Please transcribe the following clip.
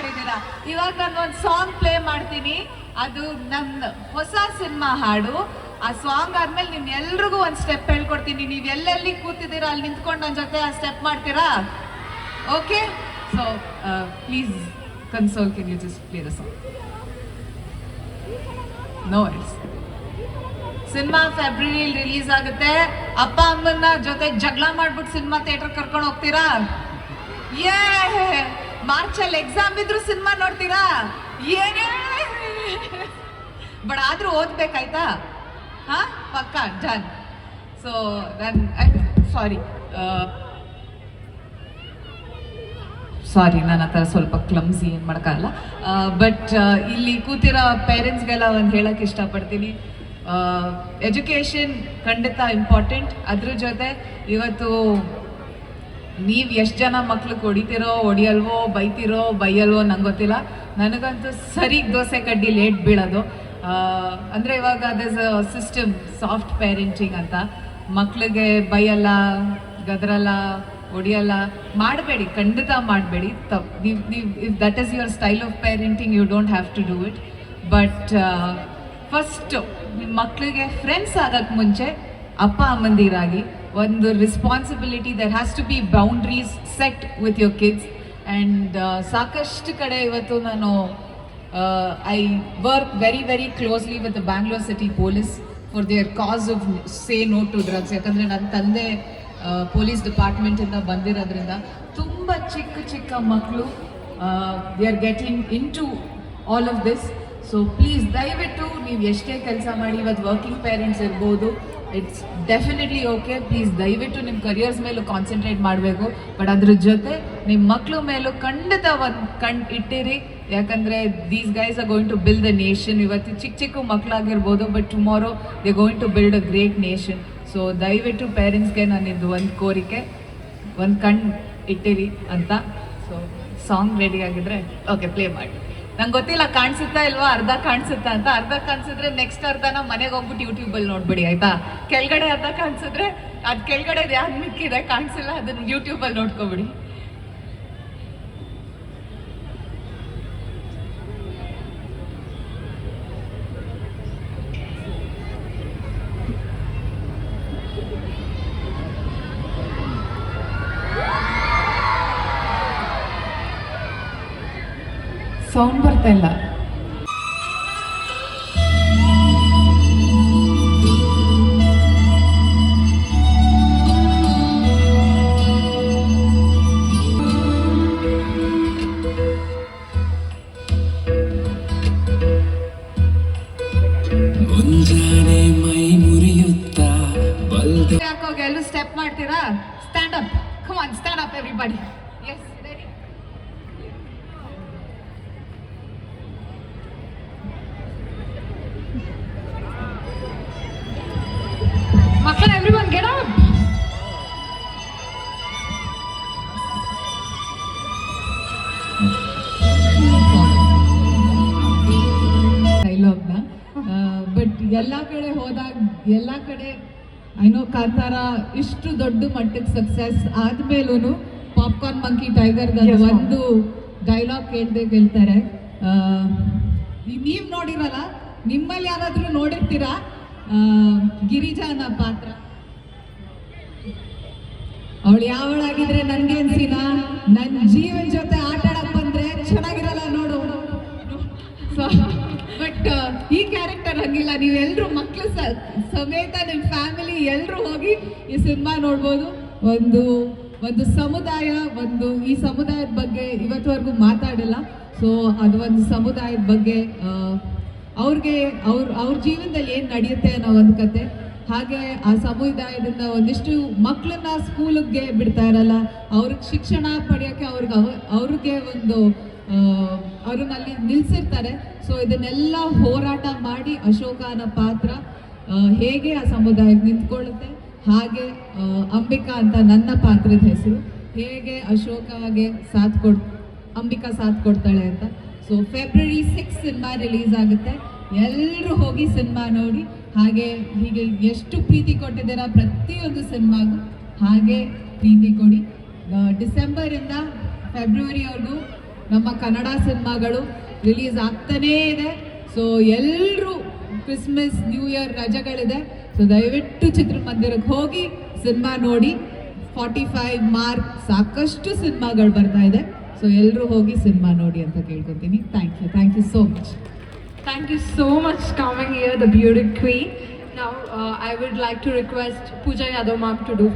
ಮಾಡಿದ್ದೀರಾ. ಇವಾಗ ನಾನು ಒಂದು ಸಾಂಗ್ ಪ್ಲೇ ಮಾಡ್ತೀನಿ, ಅದು ನನ್ನ ಹೊಸ ಸಿನಿಮಾ ಹಾಡು. ಆ ಸಾಂಗ್ ಆದ್ಮೇಲೆ ನಿಮ್ ಎಲ್ರಿಗೂ ಒಂದು ಸ್ಟೆಪ್ ಹೇಳ್ಕೊಡ್ತೀನಿ. ನೀವು ಎಲ್ಲೆಲ್ಲಿ ಕೂತಿದ್ದೀರಾ ಅಲ್ಲಿ ನಿಂತ್ಕೊಂಡು ನನ್ನ ಜೊತೆ ಆ ಸ್ಟೆಪ್ ಮಾಡ್ತೀರಾ? Okay, so please console, can you just play the song? No it's. Cinema February release ಆಗುತ್ತೆ. ಅಪ್ಪ ಅಮ್ಮನ ಜೊತೆ ಜಗಳ ಮಾಡ್ಬಿಟ್ಟು ಸಿನಿಮಾ ಥಿಯೇಟರ್ ಕರ್ಕೊಂಡು ಹೋಗ್ತೀರಾ? ಏ ಮಾರ್ಚ್ ಅಲ್ಲಿ ಎಕ್ಸಾಮ್ ಇದ್ರು ಸಿನಿಮಾ ನೋಡ್ತೀರಾ? ಏನೇ ಬಟ್ ಆದ್ರೂ ಓದ್ಬೇಕಾಯ್ತಾ? ಹಾ, ಪಕ್ಕ ಡನ್. ಸೊ ಸಾರಿ, ನನ್ನ ಹತ್ರ ಸ್ವಲ್ಪ ಕ್ಲಮ್ಸಿ, ಏನು ಮಾಡೋಕ್ಕಾಗಲ್ಲ. ಬಟ್ ಇಲ್ಲಿ ಕೂತಿರೋ ಪೇರೆಂಟ್ಸ್ಗೆಲ್ಲ ಒಂದು ಹೇಳಕ್ಕೆ ಇಷ್ಟಪಡ್ತೀನಿ. ಎಜುಕೇಷನ್ ಖಂಡಿತ ಇಂಪಾರ್ಟೆಂಟ್. ಅದ್ರ ಜೊತೆ ಇವತ್ತು ನೀವು ಎಷ್ಟು ಜನ ಮಕ್ಳಿಗೆ ಹೊಡಿಯಲ್ವೋ ಬೈಯಲ್ವೋ ನಂಗೆ ಗೊತ್ತಿಲ್ಲ. ನನಗಂತೂ ಸರಿಗೆ ದೋಸೆ ಕಡ್ಡಿ ಲೇಟ್ ಬೀಳೋದು. ಅಂದರೆ ಇವಾಗ thus a system, soft parenting ಅಂತ. ಮಕ್ಳಿಗೆ ಬೈಯಲ್ಲ, ಗದರಲ್ಲ, ಹೊಡಿಯಲ್ಲ, ಮಾಡಬೇಡಿ, ಖಂಡಿತ ಮಾಡಬೇಡಿ. ನೀವು if that is your style of parenting, you don't have to do it. But first ನಿಮ್ಮ ಮಕ್ಕಳಿಗೆ ಫ್ರೆಂಡ್ಸ್ ಆಗೋಕ್ಕೆ ಮುಂಚೆ ಅಪ್ಪ ಅಮ್ಮಂದಿರಾಗಿ ಒಂದು responsibility, there has to be boundaries set with your kids. And ಸಾಕಷ್ಟು ಕಡೆ ಇವತ್ತು ನಾನು I work very closely with the Bangalore city police for their cause of say no to drugs. ಯಾಕಂದರೆ ನನ್ನ ತಂದೆ ಪೊಲೀಸ್ ಡಿಪಾರ್ಟ್ಮೆಂಟಿಂದ ಬಂದಿರೋದ್ರಿಂದ ತುಂಬ ಚಿಕ್ಕ ಮಕ್ಕಳು they are getting in to all of this. So please ದಯವಿಟ್ಟು ನೀವು ಎಷ್ಟೇ ಕೆಲಸ ಮಾಡಿ, ಇವತ್ತು ವರ್ಕಿಂಗ್ ಪೇರೆಂಟ್ಸ್ ಇರ್ಬೋದು, ಇಟ್ಸ್ ಡೆಫಿನೆಟ್ಲಿ ಓಕೆ. ಪ್ಲೀಸ್ ದಯವಿಟ್ಟು ನಿಮ್ಮ ಕರಿಯರ್ಸ್ ಮೇಲೂ ಕಾನ್ಸಂಟ್ರೇಟ್ ಮಾಡಬೇಕು. ಬಟ್ ಅದ್ರ ಜೊತೆ ನಿಮ್ಮ ಮಕ್ಕಳ ಮೇಲೂ ಖಂಡಿತ ಒಂದು ಕಣ್ಣು ಇಟ್ಟಿರಿ. ಯಾಕಂದರೆ these guys are going to build the nation. ಇವತ್ತು ಚಿಕ್ಕ ಮಕ್ಕಳಾಗಿರ್ಬೋದು, but tomorrow they going to build a great nation. So ದಯವಿಟ್ಟು ಪೇರೆಂಟ್ಸ್ಗೆ ನಾನಿದ್ದು ಒಂದು ಕೋರಿಕೆ, ಒಂದು ಕಣ್ಣು ಇಟ್ಟಿರಿ ಅಂತ. ಸೊ ಸಾಂಗ್ ರೆಡಿ ಆಗಿದ್ರೆ ಓಕೆ, ಪ್ಲೇ ಮಾಡಿ. ನಂಗೆ ಗೊತ್ತಿಲ್ಲ ಕಾಣಿಸುತ್ತಾ ಇಲ್ವಾ, ಅರ್ಧ ಕಾಣಿಸುತ್ತಾ ಅಂತ. ಅರ್ಧ ಕಾಣಿಸಿದ್ರೆ ನೆಕ್ಸ್ಟ್ ಅರ್ಧನ ಮನೆಗೆ ಹೋಗ್ಬಿಟ್ಟು ಯೂಟ್ಯೂಬಲ್ಲಿ ನೋಡ್ಬಿಡಿ, ಆಯ್ತಾ? ಕೆಳಗಡೆ ಅರ್ಧ ಕಾಣಿಸಿದ್ರೆ ಅದು ಕೆಳಗಡೆ ಯಾವ್ದು ಮಿಕ್ಕಿದೆ ಕಾಣಿಸಿಲ್ಲ, ಅದನ್ನು ಯೂಟ್ಯೂಬಲ್ಲಿ ನೋಡ್ಕೊಬಿಡಿ. ಸೌಂಡ್ ಬರ್ತಾ ಇಲ್ಲ. ಯಾಕೋಗ ಎಲ್ಲೂ ಸ್ಟೆಪ್ ಮಾಡ್ತೀರಾ? Stand up, come on, stand up everybody. Yes, ready. Makla, everyone get up. ಡೈಲಾಗ್ನ ಬಟ್ ಎಲ್ಲ ಕಡೆ ಹೋದಾಗ, ಎಲ್ಲ ಕಡೆ ಐನೋ ಕಾಂತಾರ ಇಷ್ಟು ದೊಡ್ಡ ಮಟ್ಟಕ್ಕೆ ಸಕ್ಸಸ್ ಆದ್ಮೇಲೂ ಪಾಪ್ಕಾರ್ನ್ ಮಂಕಿ ಟೈಗರ್ದ ಒಂದು ಡೈಲಾಗ್ ಕೇಳ್ತಾರೆ. ನೀವು ನೋಡಿರಲ್ಲ, ನಿಮ್ಮಲ್ಲಿ ಯಾರಾದ್ರೂ ನೋಡಿರ್ತೀರಾ ಗಿರಿಜಾನ ಪಾತ್ರ? ಅವಳು ಯಾವಳಾಗಿದ್ರೆ ನನ್ಗೇನ್ ಸೀನಾ, ನನ್ನ ಜೀವನ ಜೊತೆ ಆಟ ಆಡಕ್ ಬಂದ್ರೆ ಚೆನ್ನಾಗಿರಲ್ಲ ನೋಡು. ಬಟ್ ಈ ಕ್ಯಾರೆಕ್ಟರ್ ಹಂಗಿಲ್ಲ. ನೀವೆಲ್ಲರೂ ಮಕ್ಕಳು ಸಮೇತ ನಿಮ್ಮ ಫ್ಯಾಮಿಲಿ ಎಲ್ಲರೂ ಹೋಗಿ ಈ ಸಿನಿಮಾ ನೋಡ್ಬೋದು. ಒಂದು ಸಮುದಾಯ, ಈ ಸಮುದಾಯದ ಬಗ್ಗೆ ಇವತ್ತುವರೆಗೂ ಮಾತಾಡಿಲ್ಲ. ಸೊ ಅದು ಒಂದು ಸಮುದಾಯದ ಬಗ್ಗೆ ಅವ್ರ ಜೀವನದಲ್ಲಿ ಏನು ನಡೆಯುತ್ತೆ ಅನ್ನೋ ಒಂದು ಕತೆ. ಹಾಗೆ ಆ ಸಮುದಾಯದಿಂದ ಒಂದಿಷ್ಟು ಮಕ್ಕಳನ್ನ ಸ್ಕೂಲಿಗೆ ಬಿಡ್ತಾ ಇರಲ್ಲ, ಅವ್ರಿಗೆ ಶಿಕ್ಷಣ ಪಡೆಯೋಕ್ಕೆ ಅವ್ರಿಗೆ ಒಂದು ಅವ್ರನ್ನಲ್ಲಿ ನಿಲ್ಸಿರ್ತಾರೆ. ಸೊ ಇದನ್ನೆಲ್ಲ ಹೋರಾಟ ಮಾಡಿ ಅಶೋಕನ ಪಾತ್ರ ಹೇಗೆ ಆ ಸಮುದಾಯಕ್ಕೆ ನಿಂತ್ಕೊಳ್ಳುತ್ತೆ, ಹಾಗೆ ಅಂಬಿಕಾ ಅಂತ ನನ್ನ ಪಾತ್ರದ ಹೆಸರು, ಹೇಗೆ ಅಶೋಕಾಗೆ ಅಂಬಿಕಾ ಸಾಥ್ ಕೊಡ್ತಾಳೆ ಅಂತ. ಸೊ ಫೆಬ್ರವರಿ 6 ಸಿನಿಮಾ ರಿಲೀಸ್ ಆಗುತ್ತೆ. ಎಲ್ಲರೂ ಹೋಗಿ ಸಿನಿಮಾ ನೋಡಿ. ಹಾಗೆ ಹೀಗೆ ಎಷ್ಟು ಪ್ರೀತಿ ಕೊಟ್ಟಿದ್ದೀರಾ ಪ್ರತಿಯೊಂದು ಸಿನಿಮಾಗೂ, ಹಾಗೆ ಪ್ರೀತಿ ಕೊಡಿ. ಡಿಸೆಂಬರಿಂದ ಫೆಬ್ರವರಿವರೆಗೂ ನಮ್ಮ ಕನ್ನಡ ಸಿನಿಮಾಗಳು ರಿಲೀಸ್ ಆಗ್ತಾನೇ ಇದೆ. ಸೊ ಎಲ್ಲರೂ ಕ್ರಿಸ್ಮಸ್ ನ್ಯೂ ಇಯರ್ ರಜೆಗಳಿದೆ. ಸೊ ದಯವಿಟ್ಟು ಚಿತ್ರಮಂದಿರಕ್ಕೆ ಹೋಗಿ ಸಿನಿಮಾ ನೋಡಿ. 45 ಮಾರ್ಕ್ ಸಾಕಷ್ಟು ಸಿನಿಮಾಗಳು ಬರ್ತಾ ಇದೆ. ಸೊ ಎಲ್ಲರೂ ಹೋಗಿ ಸಿನಿಮಾ ನೋಡಿ ಅಂತ ಕೇಳ್ಕೊತೀನಿ. Thank you so much. Thank you so much coming here, the beauty queen. Now I would like to request Pooja Yadav ma'am to do.